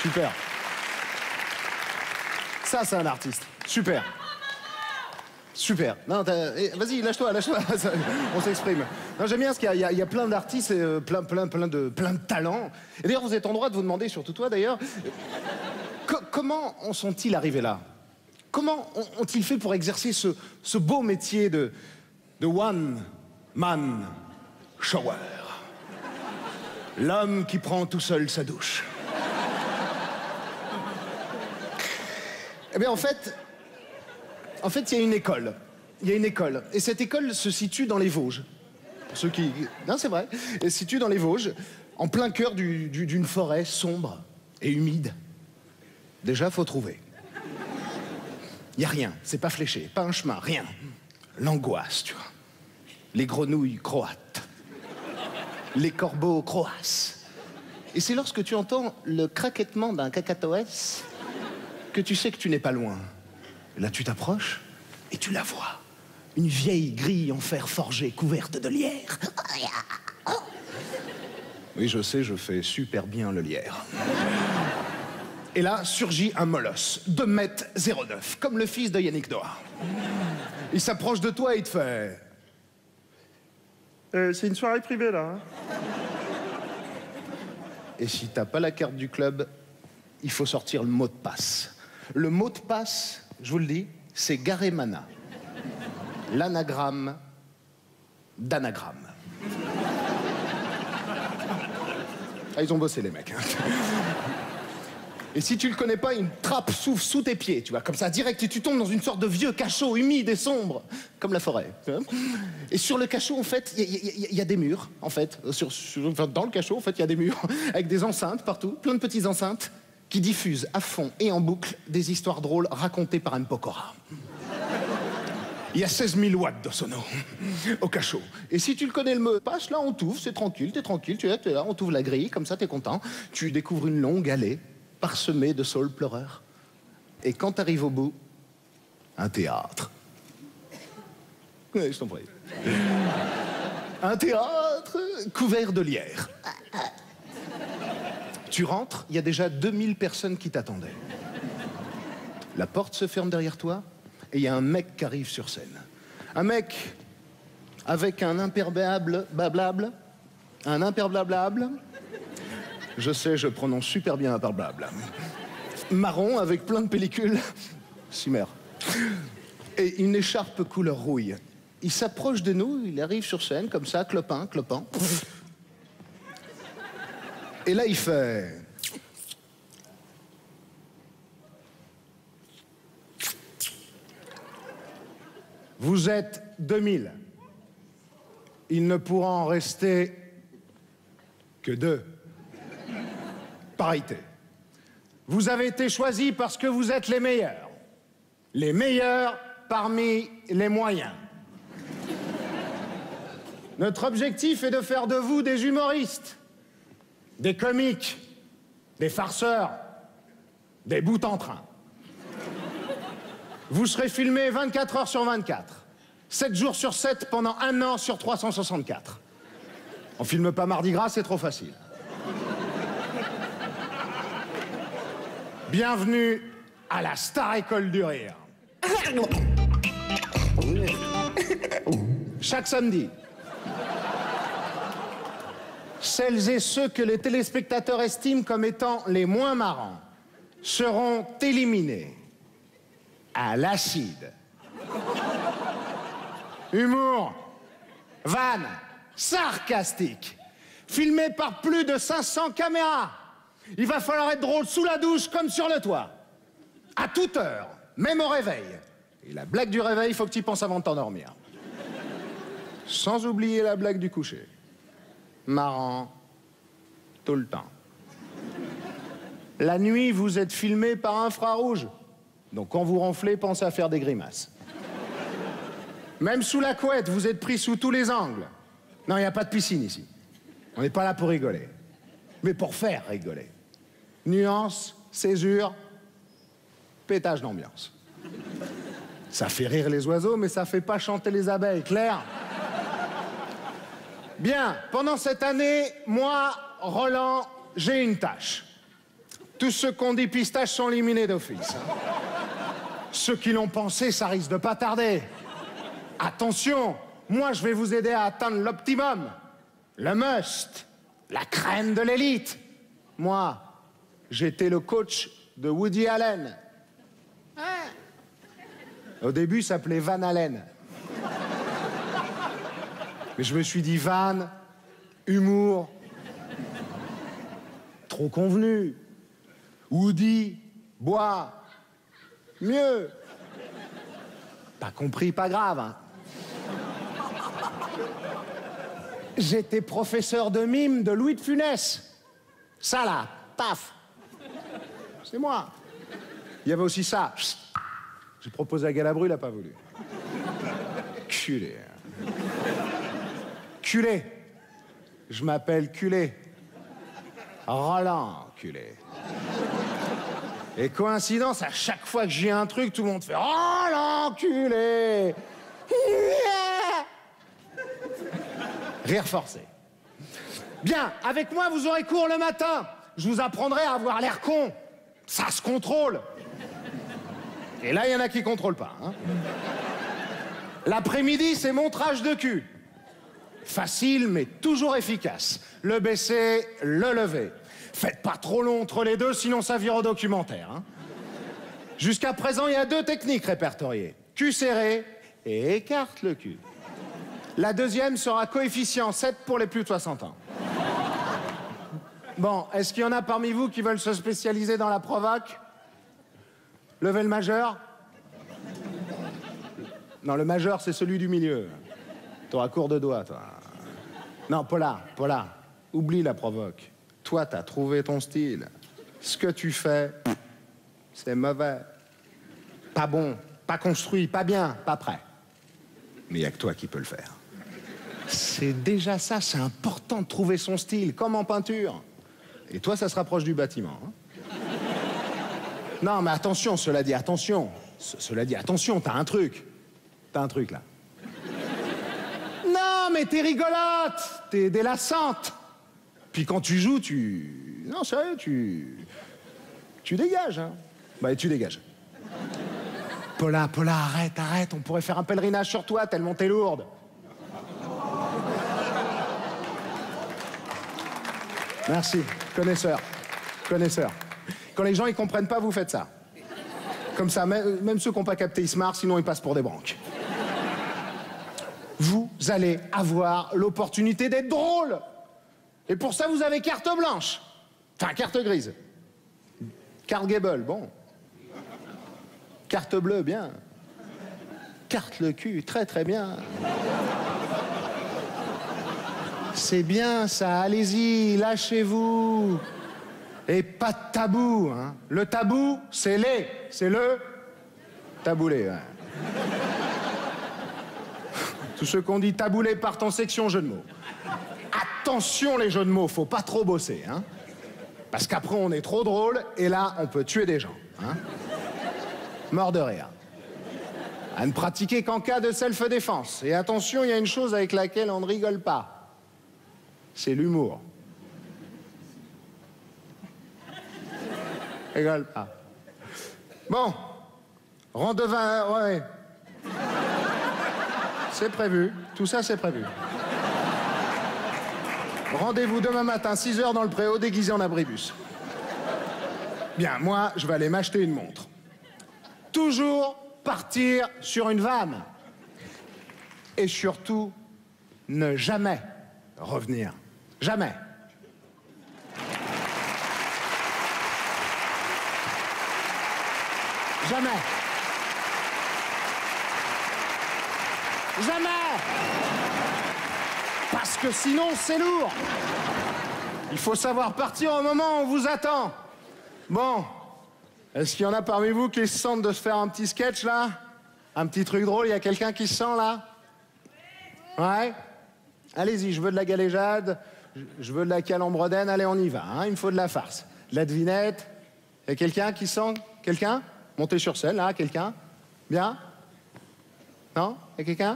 Super. Ça, c'est un artiste. Super. Super. Non, vas-y, lâche-toi, lâche-toi. On s'exprime. Non, j'aime bien parce qu'il y a plein d'artistes et plein de talents. Et d'ailleurs, vous êtes en droit de vous demander, surtout toi d'ailleurs, comment en sont-ils arrivés là? Comment ont-ils fait pour exercer ce beau métier de one man shower? L'homme qui prend tout seul sa douche. Eh bien, en fait, il y a une école. Il y a une école. Et cette école se situe dans les Vosges. Pour ceux qui... Non, c'est vrai. Elle se situe dans les Vosges, en plein cœur d'une forêt sombre et humide. Déjà, faut trouver. Il n'y a rien. C'est pas fléché. Pas un chemin. Rien. L'angoisse, tu vois. Les grenouilles croates. Les corbeaux croaces. Et c'est lorsque tu entends le craquettement d'un cacatoès que tu sais que tu n'es pas loin. Là, tu t'approches et tu la vois. Une vieille grille en fer forgé couverte de lierre. Oui, je sais, je fais super bien le lierre. Et là, surgit un molosse, 2,09 m, comme le fils de Yannick Noah. Il s'approche de toi et il te fait... c'est une soirée privée, là. Hein. Et si t'as pas la carte du club, il faut sortir le mot de passe. Le mot de passe, je vous le dis, c'est Garemana. L'anagramme d'anagramme. Ah, ils ont bossé, les mecs. Hein. Et si tu le connais pas, une trappe souffle sous tes pieds, tu vois, comme ça, direct, et tu tombes dans une sorte de vieux cachot humide et sombre, comme la forêt. Et sur le cachot, en fait, il y a des murs, en fait. Dans le cachot, en fait, il y a des murs, avec des enceintes partout, plein de petites enceintes, qui diffusent à fond et en boucle des histoires drôles racontées par Anne Pokora. Il y a 16 000 watts de sono au cachot. Et si tu le connais le mot de passe, là, on t'ouvre, c'est tranquille, t'es tranquille, tu es là, on t'ouvre la grille, comme ça, t'es content. Tu découvres une longue allée parsemée de saules pleureurs. Et quand t'arrives au bout, un théâtre. Oui, je t'en prie. Un théâtre couvert de lierre. Tu rentres, il y a déjà 2000 personnes qui t'attendaient. La porte se ferme derrière toi et il y a un mec qui arrive sur scène. Un mec avec un imperméable blablable. Un imperméable. Je sais, je prononce super bien imperméable. Marron avec plein de pellicules. Cimer. Et une écharpe couleur rouille. Il s'approche de nous, il arrive sur scène comme ça, clopin, clopin. Et là, il fait... Vous êtes 2000. Il ne pourra en rester que 2. Parité. Vous avez été choisis parce que vous êtes les meilleurs. Les meilleurs parmi les moyens. Notre objectif est de faire de vous des humoristes, des comiques, des farceurs, des bouts en train. Vous serez filmés 24 heures sur 24, 7 jours sur 7 pendant 1 an sur 364. On filme pas Mardi Gras, c'est trop facile. Bienvenue à la Star École du Rire. Chaque samedi, celles et ceux que les téléspectateurs estiment comme étant les moins marrants seront éliminés à l'acide. Humour, vanne, sarcastique, filmé par plus de 500 caméras. Il va falloir être drôle sous la douche comme sur le toit. À toute heure, même au réveil. Et la blague du réveil, il faut que tu y penses avant de t'endormir. Sans oublier la blague du coucher. Marrant, tout le temps. La nuit, vous êtes filmé par infrarouge. Donc quand vous ronflez, pensez à faire des grimaces. Même sous la couette, vous êtes pris sous tous les angles. Non, il n'y a pas de piscine ici. On n'est pas là pour rigoler. Mais pour faire rigoler. Nuance, césure, pétage d'ambiance. Ça fait rire les oiseaux, mais ça fait pas chanter les abeilles, clair? Bien, pendant cette année, moi, Roland, j'ai une tâche. Tous ceux qui ont dit pistache sont éliminés d'office. Hein. Ceux qui l'ont pensé, ça risque de pas tarder. Attention, moi je vais vous aider à atteindre l'optimum. Le must, la crème de l'élite. Moi, j'étais le coach de Woody Allen. Au début, il s'appelait Van Allen. Mais je me suis dit, Van, humour, trop convenu. Woody, bois, mieux. Pas compris, pas grave. Hein. J'étais professeur de mime de Louis de Funès. Ça là, paf. C'est moi. Il y avait aussi ça. J'ai proposé à Galabru, il n'a pas voulu. Culé. Culé. Je m'appelle Culé. Roland Culé. Et coïncidence, à chaque fois que j'ai un truc, tout le monde fait « Oh, l'enculé !» Rire forcé. Bien, avec moi, vous aurez cours le matin. Je vous apprendrai à avoir l'air con. Ça se contrôle. Et là, il y en a qui ne contrôlent pas. Hein. L'après-midi, c'est montrage de cul. Facile, mais toujours efficace. Le baisser, le lever. Faites pas trop long entre les deux, sinon ça vire au documentaire. Hein. Jusqu'à présent, il y a 2 techniques répertoriées. Cul serré et écarte le cul. La deuxième sera coefficient 7 pour les plus de 60 ans. Bon, est-ce qu'il y en a parmi vous qui veulent se spécialiser dans la provoque? Levez le majeur. Non, le majeur, c'est celui du milieu. T'auras court de doigts, toi. Non, Paula, oublie la provoque. Toi, t'as trouvé ton style. Ce que tu fais, c'est mauvais. Pas bon, pas construit, pas bien, pas prêt. Mais il n'y a que toi qui peux le faire. C'est déjà ça, c'est important de trouver son style, comme en peinture. Et toi, ça se rapproche du bâtiment. Hein. Non, mais attention, cela dit, attention. Cela dit, attention, t'as un truc. T'as un truc, là. Non, mais t'es rigolote, t'es délassante. Puis quand tu joues, non, sérieux, tu dégages, hein. Bah, tu dégages. Paula, arrête, on pourrait faire un pèlerinage sur toi, tellement t'es lourde. Merci, connaisseur. Quand les gens, ils comprennent pas, vous faites ça. Comme ça, même ceux qui n'ont pas capté, ils se marrent, sinon ils passent pour des branques. Vous allez avoir l'opportunité d'être drôle. Et pour ça, vous avez carte blanche. Enfin, carte grise. Carte Gable, bon. Carte bleue, bien. Carte le cul, très très bien. C'est bien ça, allez-y, lâchez-vous. Et pas de tabou, hein. Le tabou, c'est le taboulé, ouais. Tous ceux qui ont dit taboulé partent en section jeu de mots. Attention les jeux de mots, faut pas trop bosser, hein. Parce qu'après on est trop drôle et là on peut tuer des gens, hein. Mort de rire. À ne pratiquer qu'en cas de self-défense. Et attention, il y a une chose avec laquelle on ne rigole pas. C'est l'humour. Rigole pas. Bon, rang de vin, ouais. C'est prévu, tout ça c'est prévu. Rendez-vous demain matin, 6h dans le préau, déguisé en abribus. Bien, moi, je vais aller m'acheter une montre. Toujours partir sur une vanne. Et surtout, ne jamais revenir. Jamais. Jamais. Jamais. Parce que sinon, c'est lourd. Il faut savoir partir au moment où on vous attend. Bon. Est-ce qu'il y en a parmi vous qui se sentent de se faire un petit sketch, là? Un petit truc drôle? Il y a quelqu'un qui se sent, là? Ouais? Allez-y, je veux de la galéjade, je veux de la calembredaine, allez, on y va, hein? Il me faut de la farce. De la devinette. Il y a quelqu'un qui se sent? Quelqu'un? Montez sur scène, là, quelqu'un? Bien? Non? Il y a quelqu'un?